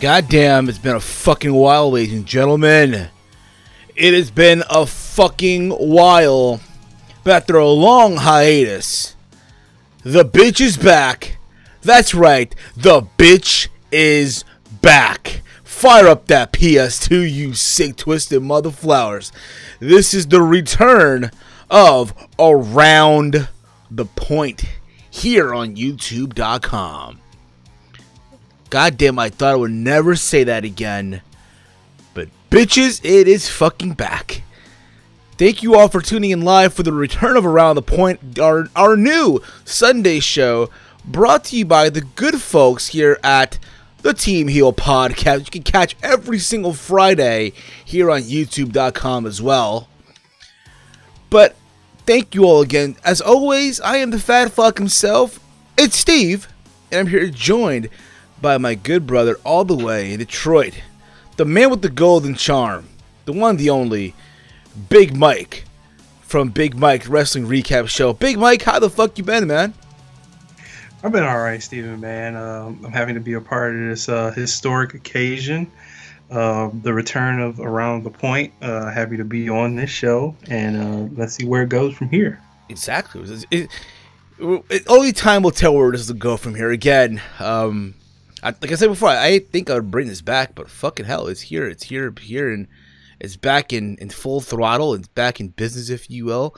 Goddamn, it's been a fucking while, ladies and gentlemen. It has been a fucking while. But after a long hiatus, the bitch is back. That's right, the bitch is back. Fire up that PS2, you sick, twisted motherflowers. This is the return of Around the Point here on YouTube.com. Goddamn, I thought I would never say that again. But bitches, it is fucking back. Thank you all for tuning in live for the return of Around the Point, our new Sunday show, brought to you by the good folks here at the Team Heel Podcast. You can catch every single Friday here on YouTube.com as well. But thank you all again. As always, I am the fat fuck himself. It's Steve, and I'm here joined by my good brother all the way in Detroit, the man with the golden charm, the one, the only, Big Mike from Big Mike Wrestling Recap Show. Big Mike, how the fuck you been, man? I've been all right, Steven, man. I'm having to be a part of this historic occasion, the return of Around the Point. Happy to be on this show, and let's see where it goes from here. Exactly. Only time will tell where this will go from here. Again, like I said before, I think I would bring this back, but fucking hell, it's here. It's here, and it's back in full throttle. It's back in business, if you will.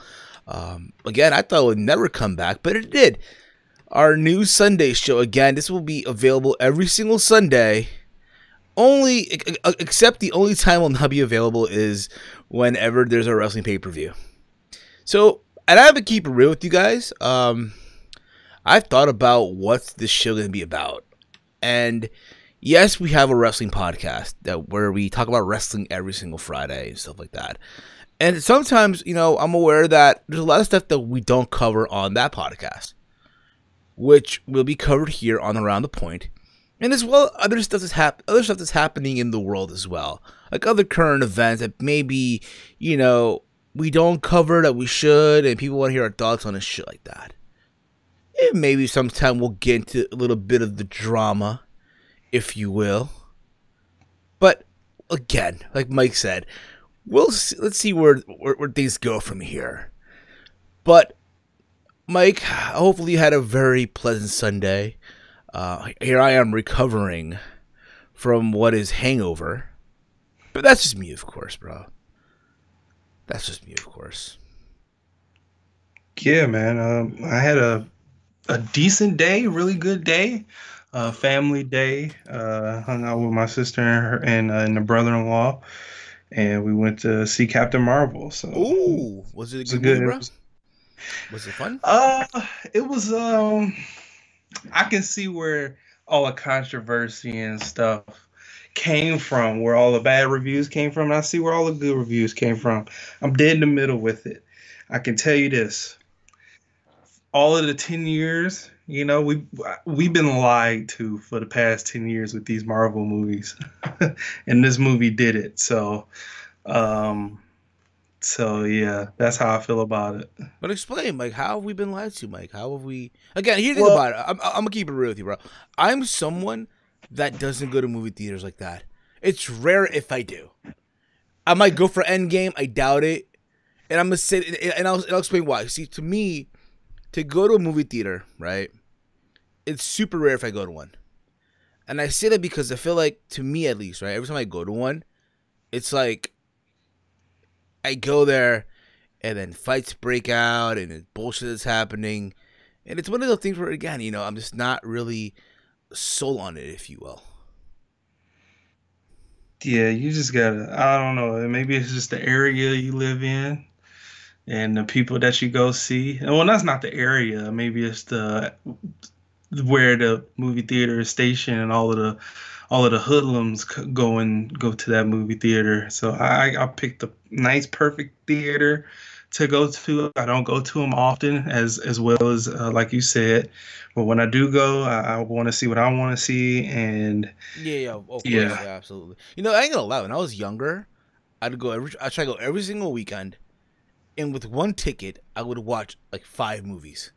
Again, I thought it would never come back, but it did. Our new Sunday show, again, this will be available every single Sunday. Except the only time it will not be available is whenever there's a wrestling pay-per-view. So, and I have to keep it real with you guys. I've thought about what's this show going to be about. And yes, we have a wrestling podcast where we talk about wrestling every single Friday and stuff like that. And sometimes, you know, I'm aware that there's a lot of stuff that we don't cover on that podcast, which will be covered here on Around the Point. And as well, other stuff that's happening in the world as well. Like other current events that maybe, you know, we don't cover that we should, and people want to hear our thoughts on and shit like that. And maybe sometime we'll get into a little bit of the drama, if you will. But again, like Mike said, let's see where things go from here. But Mike, hopefully you had a very pleasant Sunday. Here I am recovering from what is hangover. But that's just me, of course, bro. That's just me, of course. Yeah, man. I had a decent day, really good day, family day. Hung out with my sister and the brother-in-law, and we went to see Captain Marvel. So, ooh, was it a good movie, bro? Was it fun? It was. I can see where all the controversy and stuff came from, where all the bad reviews came from, and I see where all the good reviews came from. I'm dead in the middle with it. I can tell you this. All of the 10 years, you know, we've been lied to for the past 10 years with these Marvel movies. And this movie did it. So yeah, that's how I feel about it. But explain, Mike, how have we been lied to, Mike? How have we... Again, here's the thing about it. I'm going to keep it real with you, bro. I'm someone that doesn't go to movie theaters like that. It's rare if I do. I might go for Endgame. I doubt it. And I'm going to say... And I'll explain why. See, to me, to go to a movie theater, right, it's super rare if I go to one. And I say that because I feel like, to me at least, right, every time I go to one, it's like I go there and then fights break out and then bullshit is happening. And it's one of those things where, again, you know, I'm just not really sold on it, if you will. Yeah, you just gotta, I don't know, maybe it's just the area you live in and the people that you go see. Well, that's not the area. Maybe it's the where the movie theater is stationed and all of the hoodlums go to that movie theater. So I picked a nice, perfect theater to go to. I don't go to them often, as well as like you said, but when I do go, I want to see what I want to see. And yeah, of course, yeah, absolutely. You know, I ain't gonna lie. When I was younger, I try to go every single weekend, and with one ticket, I would watch like 5 movies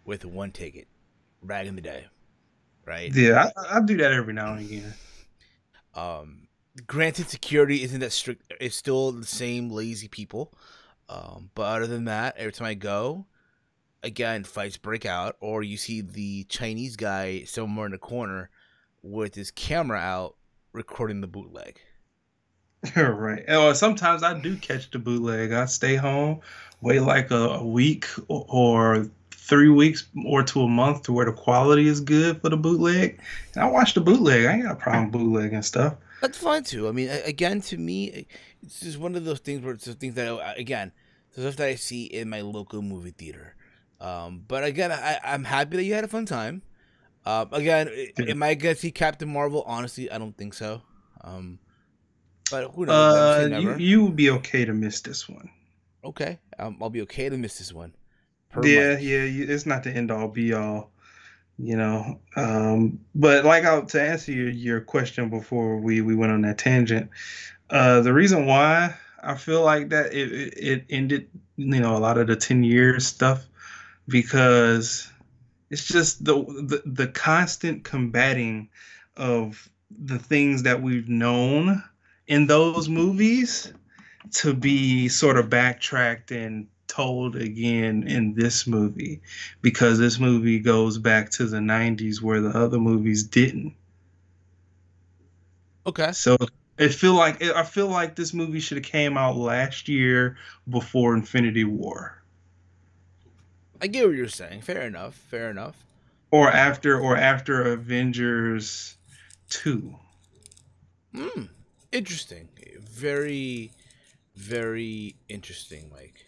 with one ticket. Back in the day, right? Yeah, I do that every now and again. Granted, security isn't that strict. It's still the same lazy people. But other than that, every time I go, again, fights break out, or you see the Chinese guy somewhere in the corner with his camera out recording the bootleg. Right. Or sometimes I do catch the bootleg. I stay home, wait like a week or 3 weeks or to a month to where the quality is good for the bootleg. And I watch the bootleg. I ain't got a problem with bootleg and stuff. That's fine too. I mean, again, to me, it's just one of those things where it's the things that, again, the stuff that I see in my local movie theater. But again, I'm happy that you had a fun time. Again, am I gonna see Captain Marvel? Honestly, I don't think so. But who knows? Never say never. You would be okay to miss this one. Okay, I'll be okay to miss this one. Yeah, it's not the end all be all, you know. But like to answer your question before we went on that tangent, the reason why I feel like that it ended, you know, a lot of the 10 years stuff, because it's just the constant combating of the things that we've known in those movies to be sort of backtracked and told again in this movie, because this movie goes back to the 90s where the other movies didn't. Okay. So I feel like this movie should have came out last year before Infinity War. I get what you're saying. Fair enough. Fair enough. Or after Avengers 2. Interesting. Very, very interesting, Mike.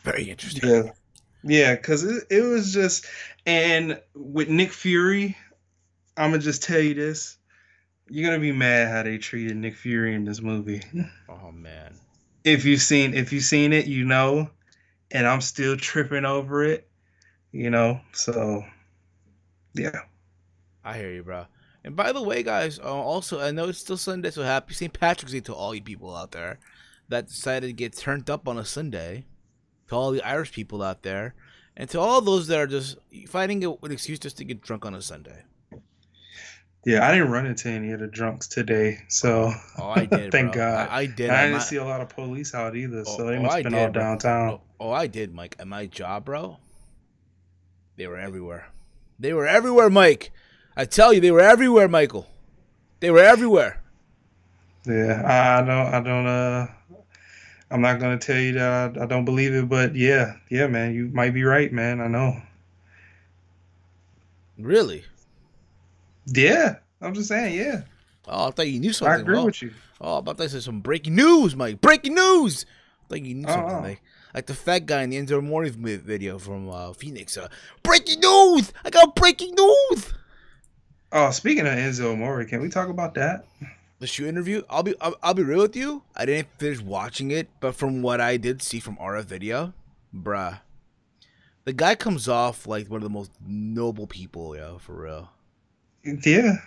Very interesting. Yeah, because it was just, and with Nick Fury, I'm gonna just tell you this: you're gonna be mad how they treated Nick Fury in this movie. Oh man! If you've seen it, you know, and I'm still tripping over it, you know. So, yeah. I hear you, bro. And by the way, guys, also, I know it's still Sunday, so happy St. Patrick's Day to all you people out there that decided to get turned up on a Sunday. To all the Irish people out there, and to all those that are just finding an excuse just to get drunk on a Sunday. Yeah, I didn't run into any of the drunks today, so I did. Thank bro. God. I did. And I didn't see a lot of police out either, so they must have been all downtown. I did, Mike. At my job, bro, they were everywhere. They were everywhere, Mike. I tell you, they were everywhere, Michael. They were everywhere. Yeah, I'm not gonna tell you that I don't believe it, but yeah, man, you might be right, man. I know. Really? Yeah, I'm just saying, yeah. Oh, I thought you knew something. I agree with you. Oh, I thought this is some breaking news, Mike. Breaking news. I thought you knew something, like the fat guy in the Enzo Amore video from Phoenix. Breaking news! I got breaking news. Oh, speaking of Enzo Amore, can we talk about that? The shoe interview, I'll be real with you. I didn't finish watching it, but from what I did see from RF video, bruh, the guy comes off like one of the most noble people, yo, for real. Yeah.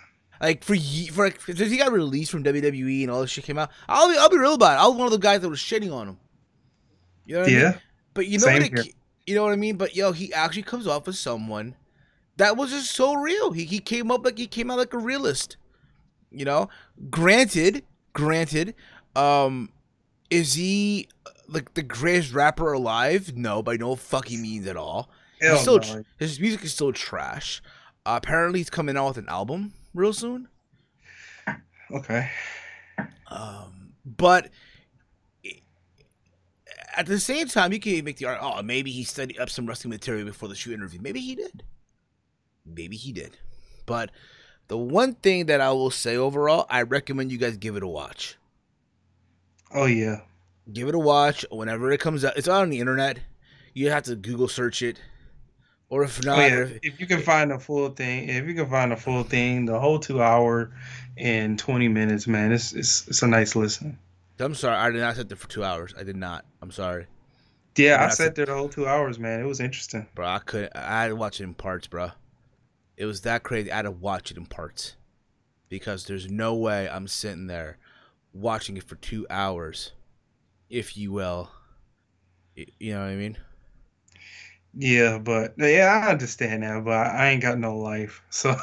Like since he got released from WWE and all this shit came out, I'll be real about it. I was one of the guys that was shitting on him. You know what I mean? But you know what I mean? But yo, he actually comes off as someone that was just so real. He came out like a realist. You know, granted, is he like the greatest rapper alive? No, by no fucking means at all. His music is still trash. Apparently, he's coming out with an album real soon. Okay. But at the same time, you can make the argument, oh, maybe he studied up some wrestling material before the shoe interview. Maybe he did. But the one thing that I will say overall, I recommend you guys give it a watch. Oh, yeah. Give it a watch whenever it comes out. It's on the internet. You have to Google search it. Or if not... if you can find the full thing, the whole 2 hour and 20 minutes, man, it's a nice listen. I'm sorry. I did not sit there for 2 hours. I did not. I'm sorry. Yeah, I sat there the whole 2 hours, man. It was interesting. Bro, I had to watch it in parts, bro. It was that crazy. I had to watch it in parts. Because there's no way I'm sitting there watching it for 2 hours, if you will. You know what I mean? Yeah, but yeah, I understand that, but I ain't got no life, so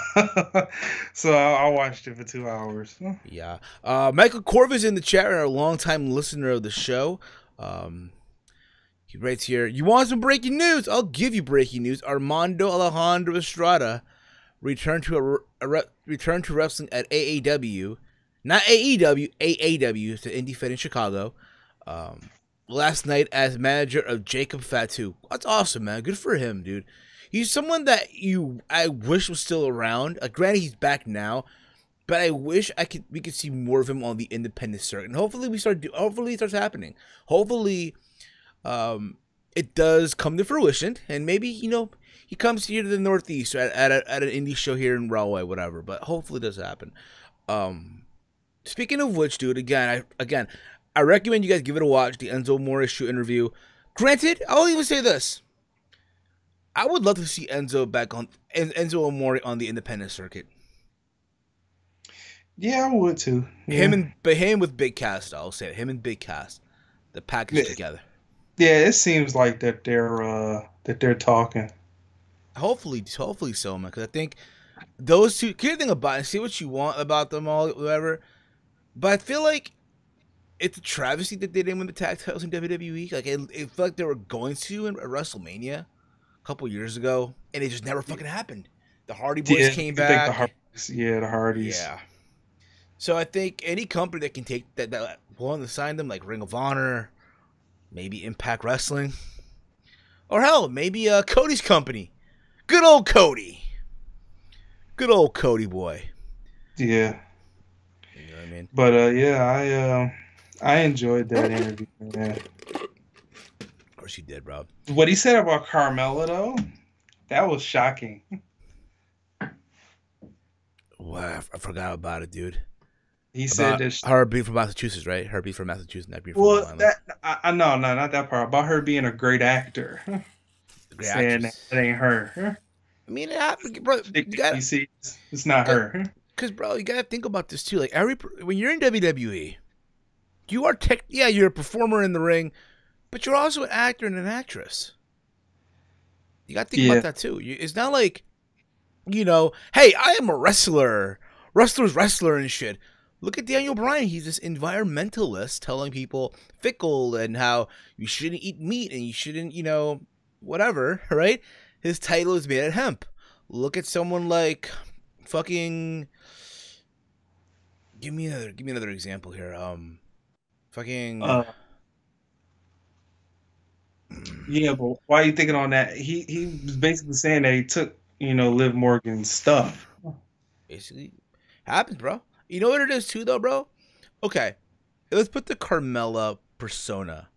so I watched it for 2 hours. Yeah. Michael Corvus in the chat, a longtime listener of the show. Um, he writes here, you want some breaking news? I'll give you breaking news. Armando Alejandro Estrada returned to returned to wrestling at AAW, not AEW, AAW, it's the indie Fed in Chicago. Um, last night as manager of Jacob Fatu. That's awesome, man. Good for him, dude. He's someone that I wish was still around. Granted, he's back now, but I wish we could see more of him on the independent circuit. And hopefully hopefully it starts happening. Hopefully, it does come to fruition, and maybe he comes here to the Northeast at an indie show here in Rahway, whatever. But hopefully it does happen. Speaking of which, dude, I recommend you guys give it a watch. The Enzo Morris show interview. Granted, I'll even say this: I would love to see Enzo back on Enzo Amore on the independent circuit. Yeah, I would too. Yeah. Him with Big Cass. I'll say it. Him and Big Cass, the package together. Yeah, it seems like that they're talking. Hopefully so, man. Because I think those two. Keep thinking about it. See what you want about them all, whatever. But I feel like it's a travesty that they didn't win the tag titles in WWE. Like it felt like they were going to in WrestleMania a couple years ago, and it just never fucking happened. The Hardy Boys came back. The Hardys. Yeah. So I think any company that can take that willing to sign them, like Ring of Honor, maybe Impact Wrestling, or hell, maybe Cody's company. Good old Cody. Good old Cody boy. Yeah. You know what I mean? But yeah, I enjoyed that interview, man. Of course you did, Rob. What he said about Carmella, though, that was shocking. Wow, I forgot about it, dude. He said that her being from Massachusetts, right? Her being from Massachusetts, not being from Long Island. No, not that part. About her being a great actor. Great saying actress. that ain't her. I mean, bro, you see, it's not her. Because, bro, you gotta think about this too. Like when you're in WWE, you are you're a performer in the ring, but you're also an actor and an actress. You gotta think about that too. It's not like, hey, I am a wrestler's wrestler and shit. Look at Daniel Bryan. He's this environmentalist telling people fickle and how you shouldn't eat meat and you shouldn't, whatever, right? His title is made of hemp. Look at someone like fucking. Give me another example here. Fucking. Yeah, but why are you thinking on that? He was basically saying that he took Liv Morgan's stuff. Basically, happens, bro. You know what it is too, though, bro. Okay, let's put the Carmella persona,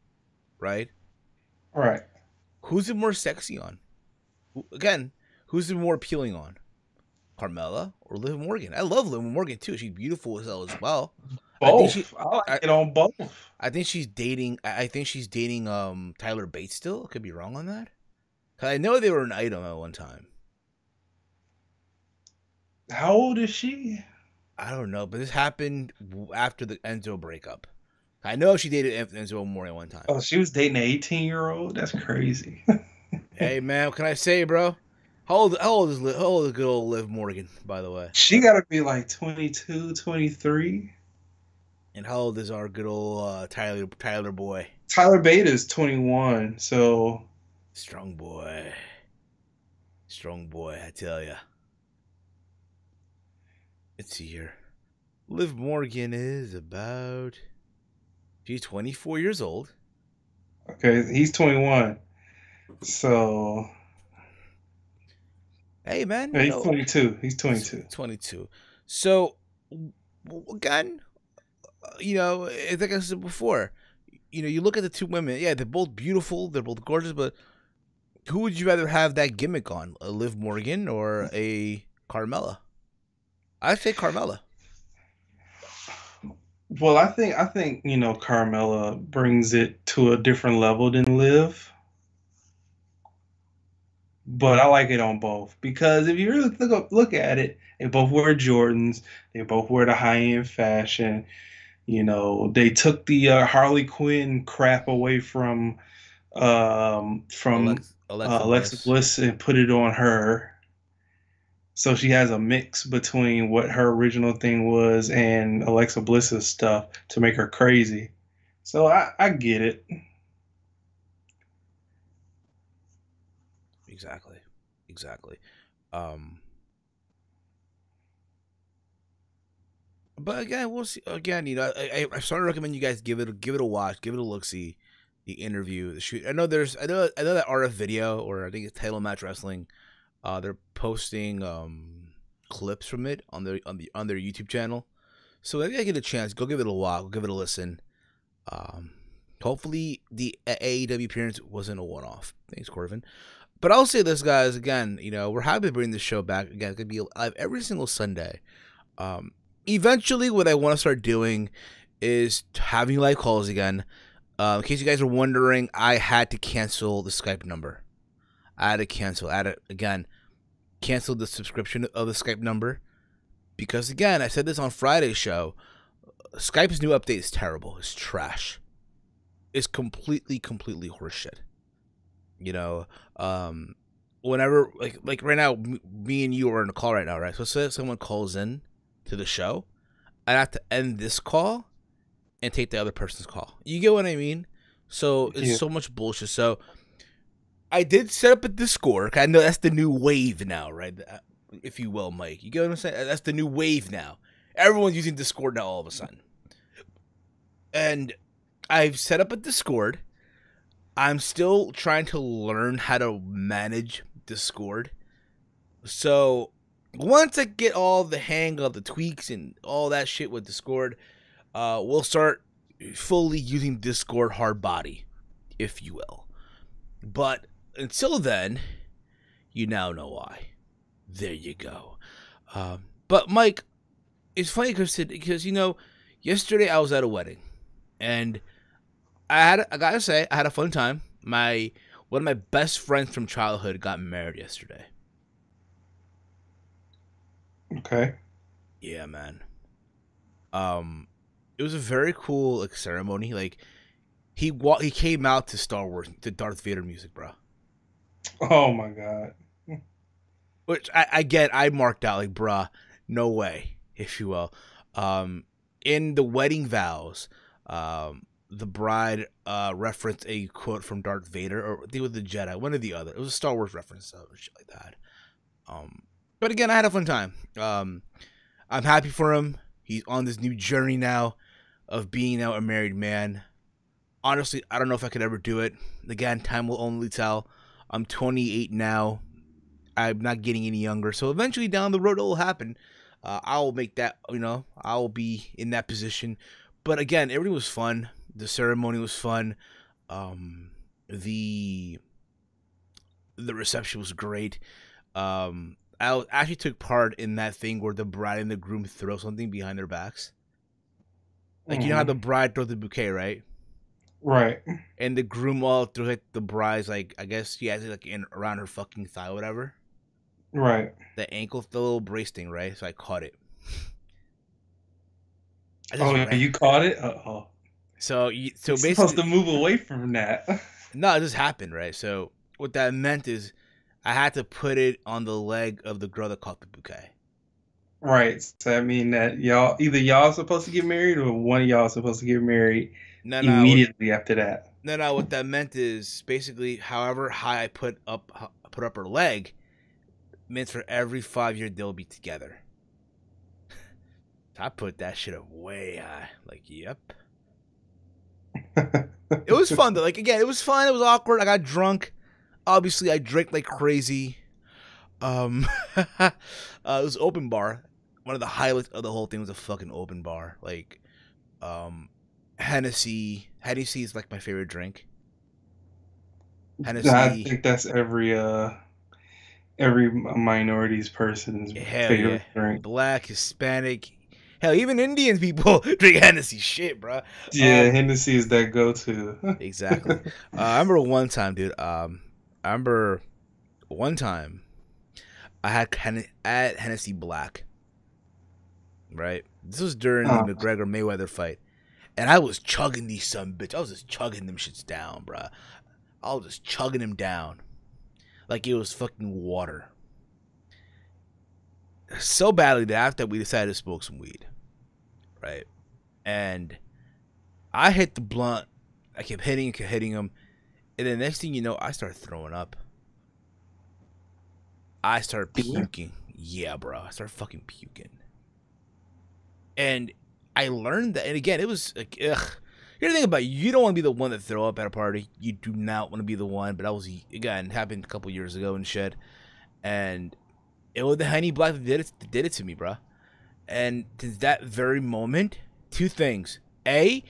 right? All right. Who's it more sexy on? Again, who's it more appealing on? Carmella or Liv Morgan? I love Liv Morgan too. She's beautiful as hell as well. Both. I like it on both. I think she's dating. I think she's dating Tyler Bates still. Could be wrong on that. Cause I know they were an item at one time. How old is she? I don't know, but this happened after the Enzo breakup. I know she dated Enzo more than one time. Oh, she was dating an 18-year-old? That's crazy. Hey, man, what can I say, bro? How old is good old Liv Morgan, by the way? She got to be like 22, 23. And how old is our good old Tyler boy? Tyler Bate is 21, so... Strong boy. Strong boy, I tell ya. Let's see here. Liv Morgan is about... She's 24 years old. Okay, he's 21. So... Hey, man. Yeah, he's 22. He's 22. 22. So, again, like I said before, you look at the two women. Yeah, they're both beautiful. They're both gorgeous. But who would you rather have that gimmick on? A Liv Morgan or a Carmella? I'd say Carmella. Well, I think Carmella brings it to a different level than Liv. But I like it on both because if you really look at it, they both wear Jordans. They both wear the high-end fashion. They took the Harley Quinn crap away from Alexa Bliss and put it on her. So she has a mix between what her original thing was and Alexa Bliss's stuff to make her crazy. So I get it. Exactly. But again, we'll see. Again, you know, I started to recommend you guys give it a watch, give it a look, see the interview, the shoot. I know that RF video, or I think it's Title Match Wrestling. They're posting clips from it on their YouTube channel. So if I get a chance, go give it a watch, go give it a listen. Hopefully the AEW appearance wasn't a one-off. Thanks, Corvin. But I'll say this, guys, again, you know, we're happy to bring this show back. Again, it's going to be live every single Sunday. Eventually, what I want to start doing is having live calls again. In case you guys are wondering, I had to cancel the Skype number. I had to cancel. Cancel the subscription of the Skype number. Because, again, I said this on Friday's show. Skype's new update is terrible. It's trash. It's completely horseshit. You know, whenever, like right now, me and you are in a call right now, right? So say someone calls in to the show, I have to end this call and take the other person's call. You get what I mean? So it's so much bullshit. So I did set up a Discord. I know that's the new wave now, right? If you will, Mike. You get what I'm saying? That's the new wave now. Everyone's using Discord now all of a sudden. And I've set up a Discord. I'm still trying to learn how to manage Discord. So once I get all the hang of the tweaks and all that shit with Discord, we'll start fully using Discord hard body, if you will. But until then, you now know why. There you go. But Mike, it's funny because you know, yesterday I was at a wedding, and I gotta say, I had a fun time. One of my best friends from childhood got married yesterday. Okay. Yeah, man. It was a very cool ceremony. Like he came out to Star Wars, to Darth Vader music, bro. Oh my god. Which I marked out like, bruh, no way, if you will. In the wedding vows, the bride referenced a quote from Darth Vader, or they were the Jedi, one or the other. It was a Star Wars reference, so shit like that. But again, I had a fun time. I'm happy for him. He's on this new journey now of being now a married man. Honestly, I don't know if I could ever do it. Again, time will only tell. I'm 28 now. I'm not getting any younger. So eventually down the road it will happen. I'll make that, you know, I'll be in that position. But again, everything was fun. The ceremony was fun. The reception was great. I actually took part in that thing where the bride and the groom throw something behind their backs. Like, you know how the bride throws the bouquet, right? Right. And the groom all throws like the bride's, like, I guess she has it like around her fucking thigh or whatever. Right. The ankle, the little brace thing, right? So I caught it. You caught it? Uh-oh. So You're basically supposed to move away from that. No, it just happened, right? So what that meant is I had to put it on the leg of the girl that caught the bouquet. Right. So I mean that either y'all supposed to get married or one of y'all supposed to get married immediately after that. No. What that meant is basically, however high I put up her leg, meant for every 5 year they'll be together. I put that shit up way high. Like, yep. It was fun though. Like, again, it was fun. It was awkward. I got drunk. Obviously, I drank like crazy. It was open bar. One of the highlights of the whole thing was a fucking open bar. Like, Hennessy. Hennessy is like my favorite drink. Hennessy. I think that's every minority's person's favorite drink. Black, Hispanic. Hell, even Indian people drink Hennessy. Shit, bro. Yeah, Hennessy is that go-to. Exactly. I remember one time, dude. I had Hennessy Black. Right? This was during the McGregor-Mayweather fight. And I was chugging these son bitch. I was just chugging them shits down, bro. I was just chugging them down. like it was fucking water. So badly that after we decided to smoke some weed, right? And I hit the blunt. I kept hitting him. And the next thing you know, I started throwing up. I started puking. Yeah, bro. I started fucking puking. And I learned that, and again, it was like, ugh. Here's the thing about it, you don't want to be the one that throw up at a party. You do not want to be the one. But that was, again, happened a couple years ago and shit. And it was the Honey Black that did it to me, bro. And to that very moment, two things. A,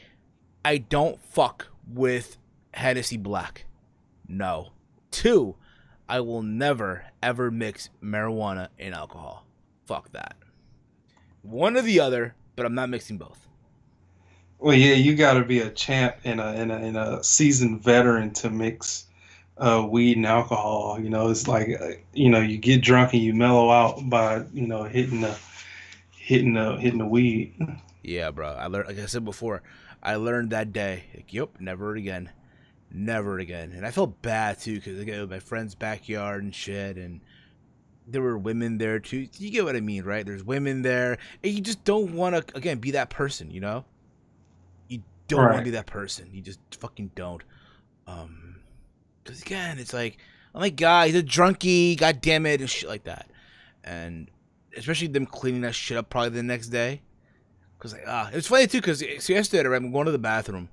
I don't fuck with Hennessy Black. No. Two, I will never, ever mix marijuana and alcohol. Fuck that. One or the other, but I'm not mixing both. Well, yeah, you got to be a champ and a seasoned veteran to mix weed and alcohol. You know, it's like you get drunk and you mellow out by hitting the weed. Yeah, bro. I learned, like I said before, I learned that day. Like, yep, never again, never again. And I felt bad too because again, it was my friend's backyard and shit, and there were women there too. You get what I mean, right? There's women there, and you just don't want to again be that person, you know. You don't want to be that person. You just fucking don't. Because again, it's like, I'm like, guy, he's a drunkie, god damn it, and shit like that. And especially them cleaning that shit up probably the next day. Because like, it's funny too, because so yesterday I'm going to the bathroom,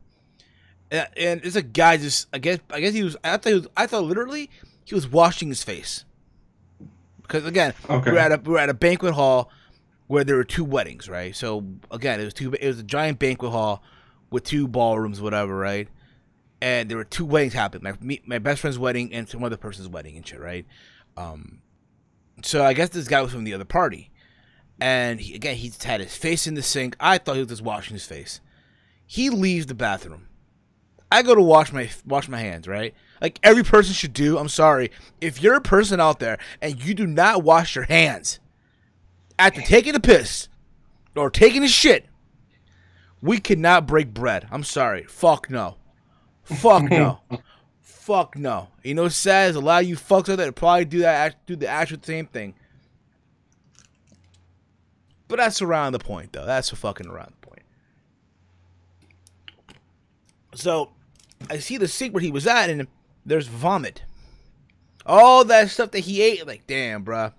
and it's a guy just, I guess he was, I thought literally he was washing his face. Because again, okay, we're at a banquet hall where there were two weddings, right? So again, it was a giant banquet hall with two ballrooms, whatever, right? And there were two weddings happening, my best friend's wedding and some other person's wedding and shit, right? So I guess this guy was from the other party, and he just had his face in the sink. I thought he was just washing his face. He leaves the bathroom. I go to wash my hands, right? Like every person should do. I'm sorry. If you're a person out there and you do not wash your hands after taking a piss or taking a shit, we cannot break bread. I'm sorry. Fuck no. Fuck no. Fuck no. You know what it says? A lot of you fucks out there probably do the actual same thing. But that's around the point, though. That's fucking around the point. So, I see the sink where he was at, and there's vomit. All that stuff that he ate, like, damn, bruh.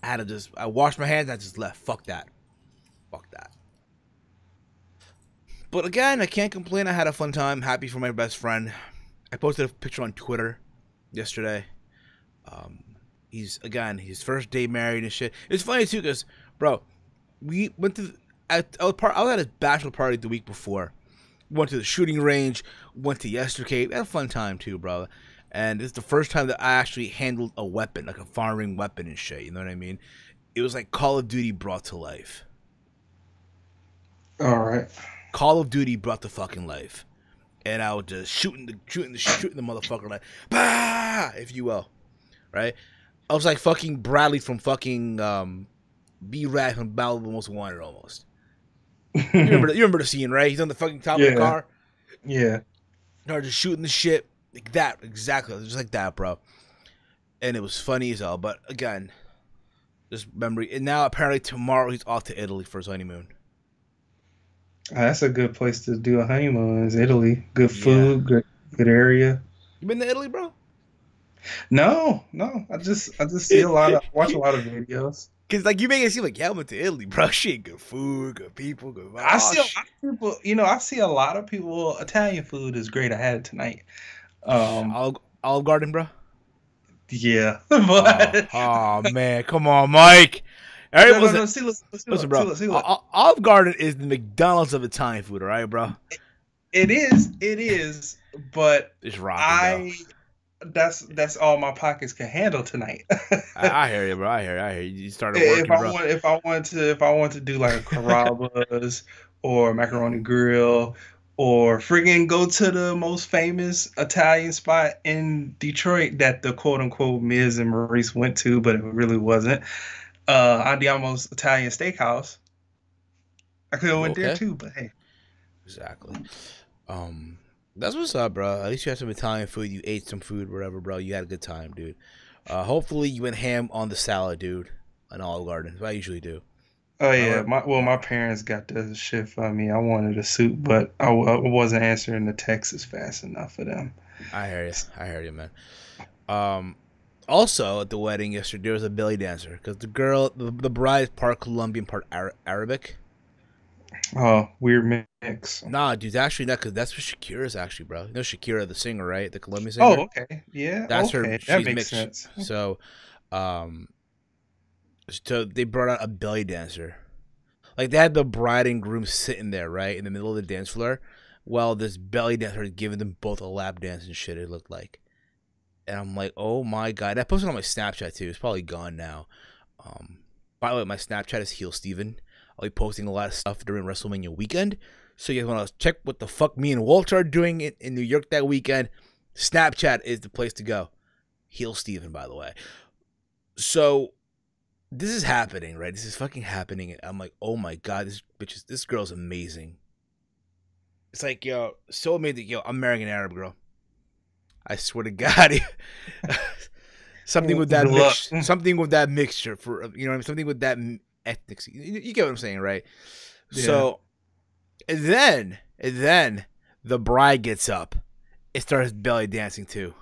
I washed my hands, and I just left. Fuck that. Fuck that. But again, I can't complain. I had a fun time. Happy for my best friend. I posted a picture on Twitter yesterday. He's his first day married and shit. It's funny too, cause bro, we went to I was at his bachelor party the week before. Went to the shooting range. Went to Yestercape. Had a fun time too, bro. And it's the first time that I actually handled a weapon, like a firing weapon and shit. You know what I mean? It was like Call of Duty brought to life. All right. Call of Duty brought to fucking life, and I was just shooting the motherfucker like, bah, if you will, right? I was like fucking Bradley from fucking B-Rad from Battle of the Most Wanted almost. You remember the scene, right? He's on the fucking top of the car. Yeah. Started just shooting the shit like that, exactly, just like that, bro. And it was funny as hell. But again, just memory. And now apparently tomorrow he's off to Italy for his honeymoon. That's a good place to do a honeymoon. Is Italy? Good food, good area. You been to Italy, bro? No. I just see watch a lot of videos. Cause like you make it seem like I went to Italy, bro. Shit, good food, good people, good. I see a lot of people. I see a lot of people. Italian food is great. I had it tonight. Olive Garden, bro. Yeah, but oh man, come on, Mike. All right, listen, bro. Olive Garden is the McDonald's of Italian food, all right, bro? It is, but it's rocking, bro. That's all my pockets can handle tonight. I hear you, bro. I hear you. You started working, bro. If I want to do like a Carrabba's or macaroni grill, or friggin' go to the most famous Italian spot in Detroit that the quote unquote Miz and Maurice went to, but it really wasn't. Andiamo's Italian Steakhouse. I could have went there too, but hey. Exactly. That's what's up, bro. At least you had some Italian food. You ate some food, whatever, bro. You had a good time, dude. Hopefully you went ham on the salad, dude. An Olive Garden. That's what I usually do. Oh I yeah, remember, my parents got the shit for me. I wanted a soup, but I wasn't answering the texts fast enough for them. I hear you. I hear you, man. Um, Also at the wedding yesterday, there was a belly dancer because the girl, the bride, is part Colombian, part Arabic. Oh, weird mix. Nah, dude, actually not, because that's what Shakira's actually, bro. You know Shakira, the singer, right? The Colombian Oh, singer. okay. Yeah, That's her. okay. That She's makes mixed. sense. So, um, so they brought out a belly dancer. Like they had the bride and groom sitting there, right, in the middle of the dance floor, while this belly dancer is giving them both a lap dance and shit. It looked like, and I'm like, oh my god. I posted on my Snapchat too. It's probably gone now. By the way, my Snapchat is Heel Steven. I'll be posting a lot of stuff during WrestleMania weekend. So you guys want to check what the fuck me and Walter are doing in New York that weekend? Snapchat is the place to go. Heel Steven, by the way. So this is happening, right? This is fucking happening. I'm like, oh my god, this girl's amazing. It's like, yo, so amazing. Yo, I'm marrying an Arab girl. I swear to God. Something with that mixture for, you know what I mean? Something with that ethnic. You get what I'm saying, right? Yeah. So, and then the bride gets up. It starts belly dancing too.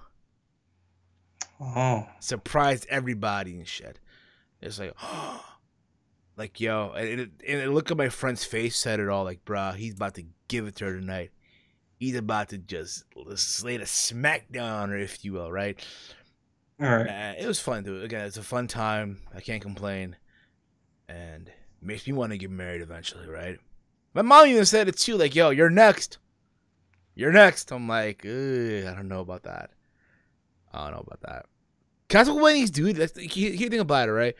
Oh, surprised everybody and shit. It's like, like, yo, and look at my friend's face, said it all. Like, bruh, he's about to give it to her tonight. He's about to just lay the smackdown on her, if you will, right? all right. It was fun, dude. Again, it's a fun time. I can't complain. And it makes me want to get married eventually, right? My mom even said it too, like, yo, you're next. You're next. I'm like, I don't know about that. I don't know about that. Castle weddings, dude. That's here's the thing about it, right?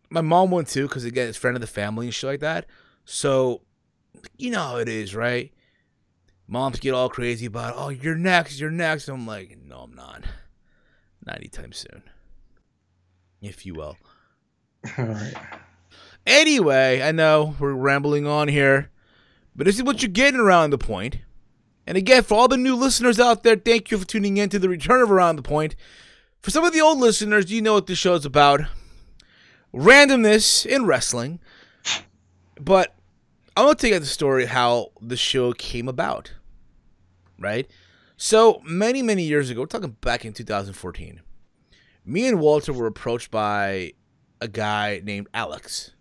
My mom went too, because again, it's friend of the family and shit like that. So, you know how it is, right? Moms get all crazy about, oh, you're next, you're next. I'm like, no, I'm not. Not anytime soon, if you will. All right. Anyway, I know we're rambling on here, but this is what you're getting around the point. And again, for all the new listeners out there, thank you for tuning in to the return of Around the Point. For some of the old listeners, you know what this show is about. Randomness in wrestling. But I want to take out the story of how the show came about. Right? So, many, many years ago, we're talking back in 2014, me and Walter were approached by a guy named Alex.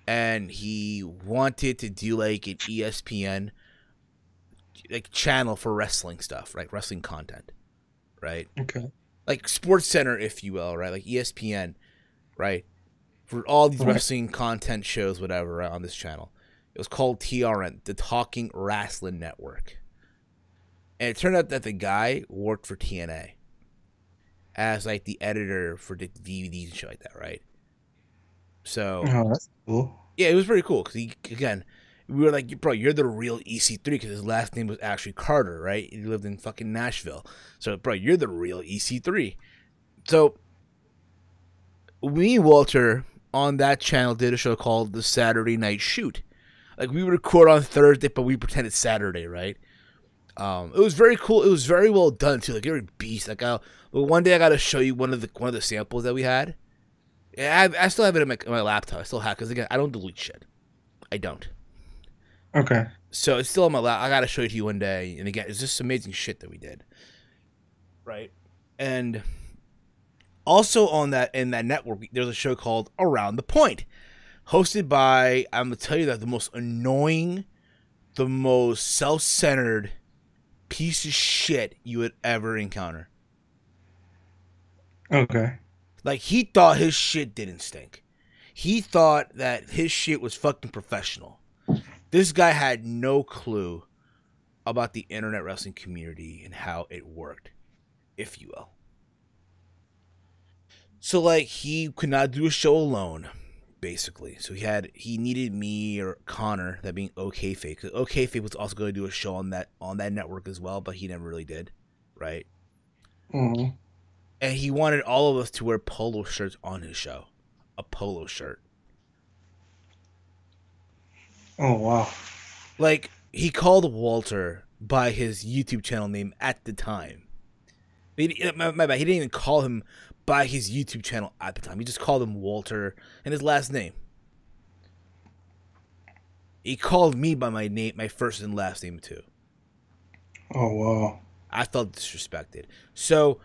And he wanted to do like an ESPN like channel for wrestling stuff, right? Wrestling content, right? Okay. Like Sports Center, if you will, right? Like ESPN, right? For all these wrestling content shows, whatever, right, on this channel. It was called TRN, the Talking Wrestling Network. And it turned out that the guy worked for TNA as like the editor for the DVDs and shit like that, right? So, oh, that's cool. Yeah, it was pretty cool because we were like, bro, you're the real EC3 because his last name was actually Carter, right? He lived in fucking Nashville. So, bro, you're the real EC3. So, me and Walter on that channel did a show called The Saturday Night Shoot. Like, we would record on Thursday, but we pretend it's Saturday, right? It was very cool. It was very well done too. Like, you're a beast. Like, one day I gotta show you one of the samples that we had. Yeah, I still have it in my laptop. I still have, because again, I don't delete shit. I don't. Okay. So it's still on my laptop. I gotta show it to you one day. And again, it's just amazing shit that we did. Right? And also in that network, there's a show called Around the Point, hosted by, I'm gonna tell you that, the most annoying, the most self-centered piece of shit you would ever encounter. Okay. Like, he thought his shit didn't stink. He thought that his shit was fucking professional. This guy had no clue about the internet wrestling community and how it worked, if you will. So, like, he could not do a show alone, basically. So he needed me or Connor, that being OK Fake. Because OK Fake was also going to do a show on that network as well, but he never really did, right? Mm-hmm. And he wanted all of us to wear polo shirts on his show. A polo shirt. Oh, wow. Like, he called Walter by his YouTube channel name at the time. My bad. He didn't even call him by his YouTube channel at the time. He just called him Walter and his last name. He called me by my name, my first and last name too. Oh, wow. I felt disrespected. So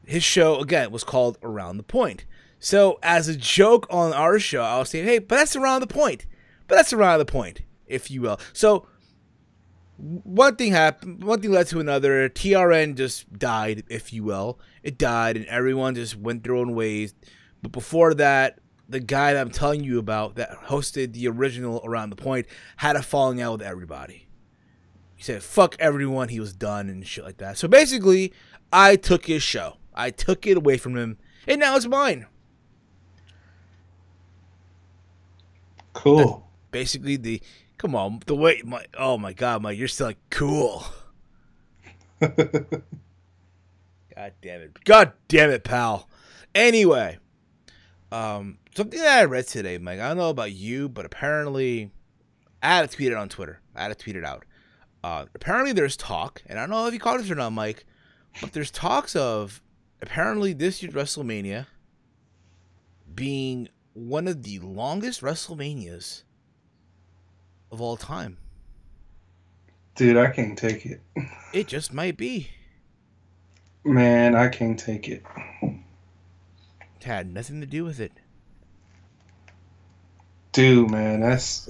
his show, again, was called Around the Point. So as a joke on our show, I was saying, hey, but that's around the point. But that's around the point, if you will. So one thing happened, one thing led to another. TRN just died, if you will. It died, and everyone just went their own ways. But before that, the guy that I'm telling you about that hosted the original Around the Point had a falling out with everybody. He said, fuck everyone, he was done and shit like that. So basically, I took his show. I took it away from him, and now it's mine. Cool. That's basically, come on, the way, oh my God, Mike, you're still like, cool. God damn it, pal. Anyway, something that I read today, Mike, I don't know about you, but apparently, I had to tweet it on Twitter. I had to tweet it out. Apparently there's talk, and I don't know if you caught this or not, Mike, but there's talks of apparently this year's WrestleMania being one of the longest WrestleManias of all time. Dude, I can't take it. It just might be. Man, I can't take it. It had nothing to do with it. Dude, man, that's...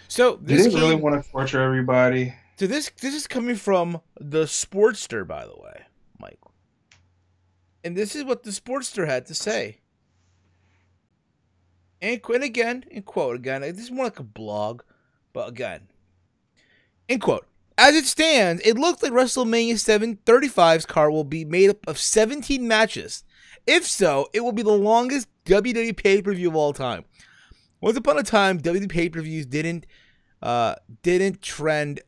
So they didn't really want to torture everybody. So this is coming from the Sportster, by the way, Mike. And this is what the Sportster had to say. And again, in quote, again, this is more like a blog, but again, in quote, as it stands, it looks like WrestleMania 735's card will be made up of 17 matches. If so, it will be the longest WWE pay-per-view of all time. Once upon a time, WWE pay-per-views didn't trend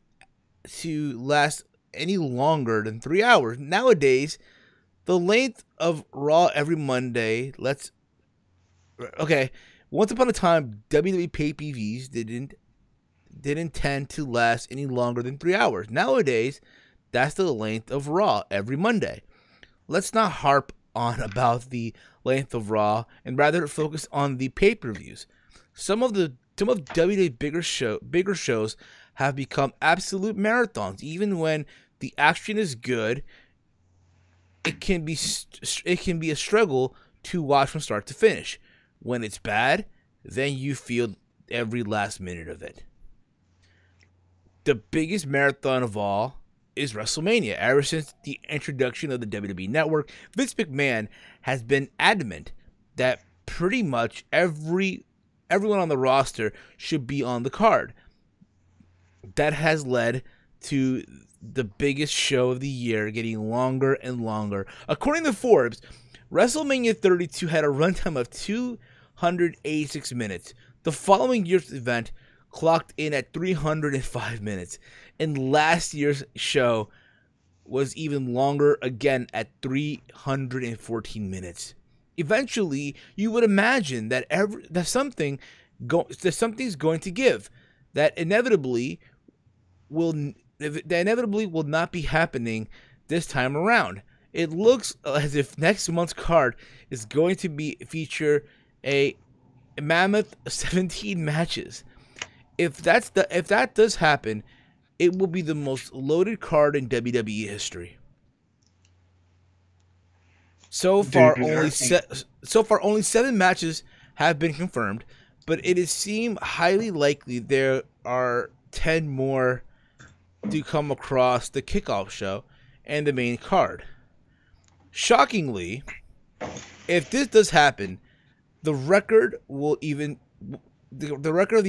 to last any longer than 3 hours. Nowadays, the length of Raw every Monday once upon a time, WWE pay-per-views didn't tend to last any longer than 3 hours. Nowadays, that's the length of Raw every Monday. Let's not harp on about the length of Raw and rather focus on the pay-per-views. Some of WWE's bigger shows have become absolute marathons. Even when the action is good, it can be a struggle to watch from start to finish. When it's bad, then you feel every last minute of it. The biggest marathon of all is WrestleMania. Ever since the introduction of the WWE Network, Vince McMahon has been adamant that pretty much everyone on the roster should be on the card. That has led to the biggest show of the year getting longer and longer. According to Forbes, WrestleMania 32 had a runtime of 286 minutes. The following year's event clocked in at 305 minutes. And last year's show was even longer, again at 314 minutes. Eventually, you would imagine that something's going to give. That inevitably will not be happening this time around. It looks as if next month's card is going to feature a mammoth 17 matches. If that does happen, it will be the most loaded card in WWE history. So far, only 7 matches have been confirmed, but it is seemed highly likely there are 10 more to come across the kickoff show and the main card. Shockingly, if this does happen, the record of the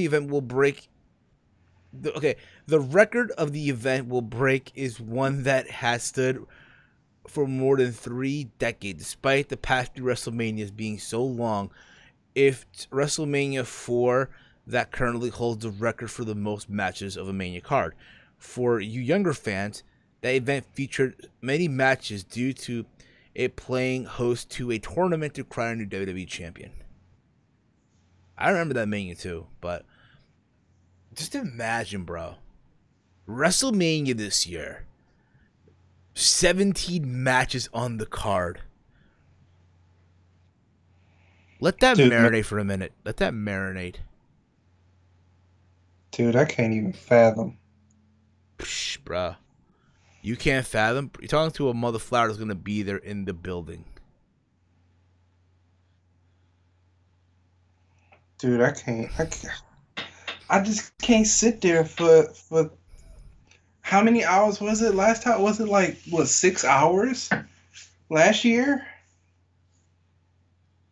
event will break. The record of the event will break is one that has stood for more than 3 decades, despite the past 3 WrestleManias being so long. If WrestleMania 4 that currently holds the record for the most matches of a Mania card. For you younger fans, that event featured many matches due to it playing host to a tournament to crown a new WWE champion. I remember that Mania too, but just imagine, bro. WrestleMania this year. 17 matches on the card. Let that marinate for a minute. Let that marinate. Dude, I can't even fathom. Psh, bruh. You can't fathom? You're talking to a mother flower that's going to be there in the building. Dude, I can't. I just can't sit there for how many hours was it last time? Was it like, what, 6 hours last year?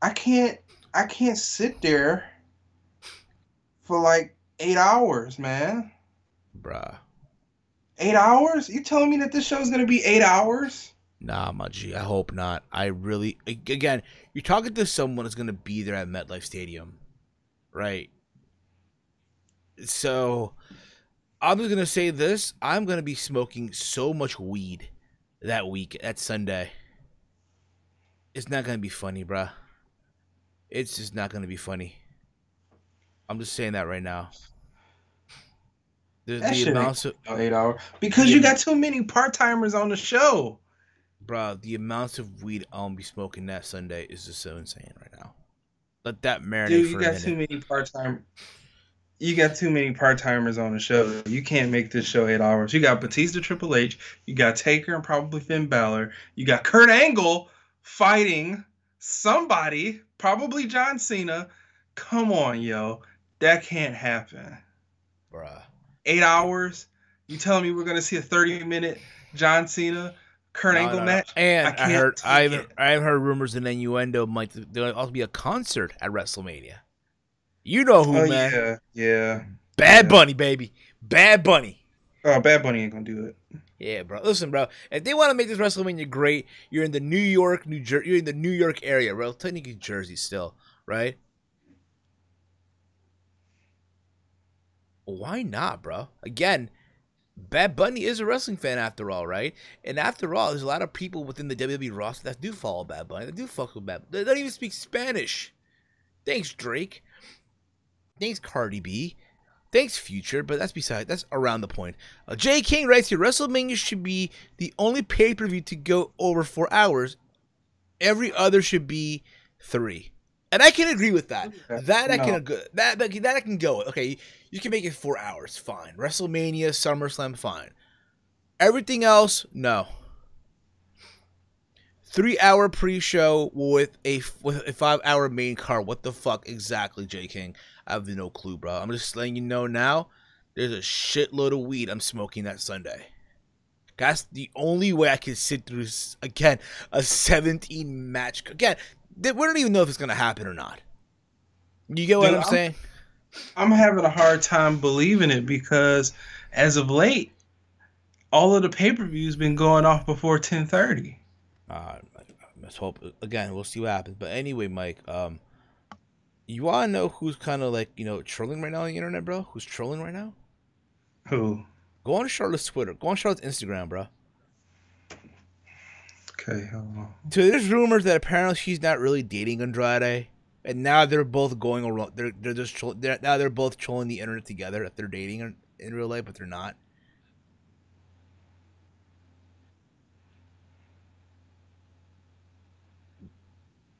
I can't sit there for like 8 hours, man. Bruh. 8 hours? You telling me that this show is going to be 8 hours? Nah, my G. I hope not. I really... Again, you're talking to someone that's going to be there at MetLife Stadium. Right? So, I'm just going to say this. I'm going to be smoking so much weed that week, that Sunday. It's not going to be funny, bruh. It's just not going to be funny. I'm just saying that right now. That shit ain't 8 hours. Because you got too many part-timers on the show. Bro, the amounts of weed I'll be smoking that Sunday is just so insane right now. Let that marinate Dude, for a minute. Too many part-time. You got too many part-timers on the show. You can't make this show 8 hours. You got Batista, Triple H. You got Taker and probably Finn Balor. You got Kurt Angle fighting somebody, probably John Cena. Come on, yo. That can't happen. Bruh. 8 hours? You telling me we're going to see a 30-minute John Cena Kurt Angle match? And I've heard rumors and innuendo there'll also be a concert at WrestleMania. You know who, man. Yeah. Bad Bunny, baby. Bad Bunny. Oh, Bad Bunny ain't gonna do it. Yeah, bro. Listen, bro. If they want to make this WrestleMania great, you're in the New York area, bro. Technically Jersey still, right? Why not, bro? Again, Bad Bunny is a wrestling fan after all, right? And after all, there's a lot of people within the WWE roster that do follow Bad Bunny. That do fuck with Bad Bunny. They don't even speak Spanish. Thanks, Drake. Thanks, Cardi B. Thanks, Future. But that's around the point. Jay King writes here, WrestleMania should be the only pay-per-view to go over 4 hours. Every other should be 3. And I can agree with that. That I can go with. Okay, you can make it 4 hours, fine. WrestleMania, SummerSlam, fine. Everything else, no. 3-hour pre-show with a 5-hour main card. What the fuck exactly, J King? I have no clue, bro. I'm just letting you know now. There's a shitload of weed I'm smoking that Sunday. That's the only way I can sit through, again, a 17 match. Again, we don't even know if it's gonna happen or not. You get what I'm saying? I'm having a hard time believing it because, as of late, all of the pay-per-views been going off before 10:30. Let's hope. Again, we'll see what happens. But anyway, Mike, you want to know who's kind of like, trolling right now on the internet, bro? Who's trolling right now? Who? Go on to Charlotte's Twitter. Go on to Charlotte's Instagram, bro. Okay, hold on. So there's rumors that apparently she's not really dating Andrade, and now they're both going around. They're both trolling the internet together that they're dating in real life, but they're not.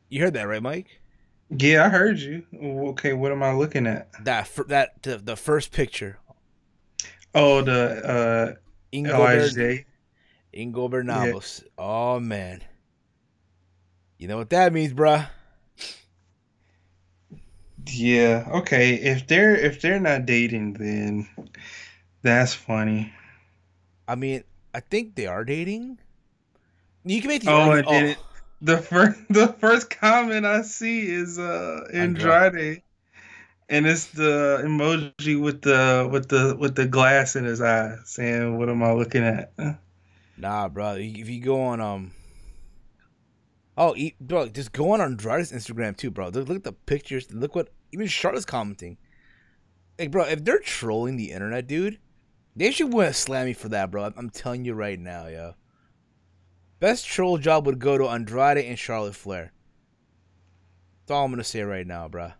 You heard that, right, Mike? Yeah, I heard you. Okay, what am I looking at? The first picture. Oh, the LIJ. Ingo Bernabos. Yeah. Oh man. You know what that means, bruh. Yeah, okay. If they're not dating, then that's funny. I mean, I think they are dating. You can make the argument. The first comment I see is Andrade, and it's the emoji with the glass in his eye, saying, "What am I looking at?" Nah, bro. If you go on bro, just go on Andrade's Instagram too, bro. Look at the pictures. Look what even Charlotte's commenting. Like, bro, if they're trolling the internet, dude, they should win a Slammy for that, bro. I'm telling you right now, yo. Best troll job would go to Andrade and Charlotte Flair. That's all I'm gonna say right now, bro.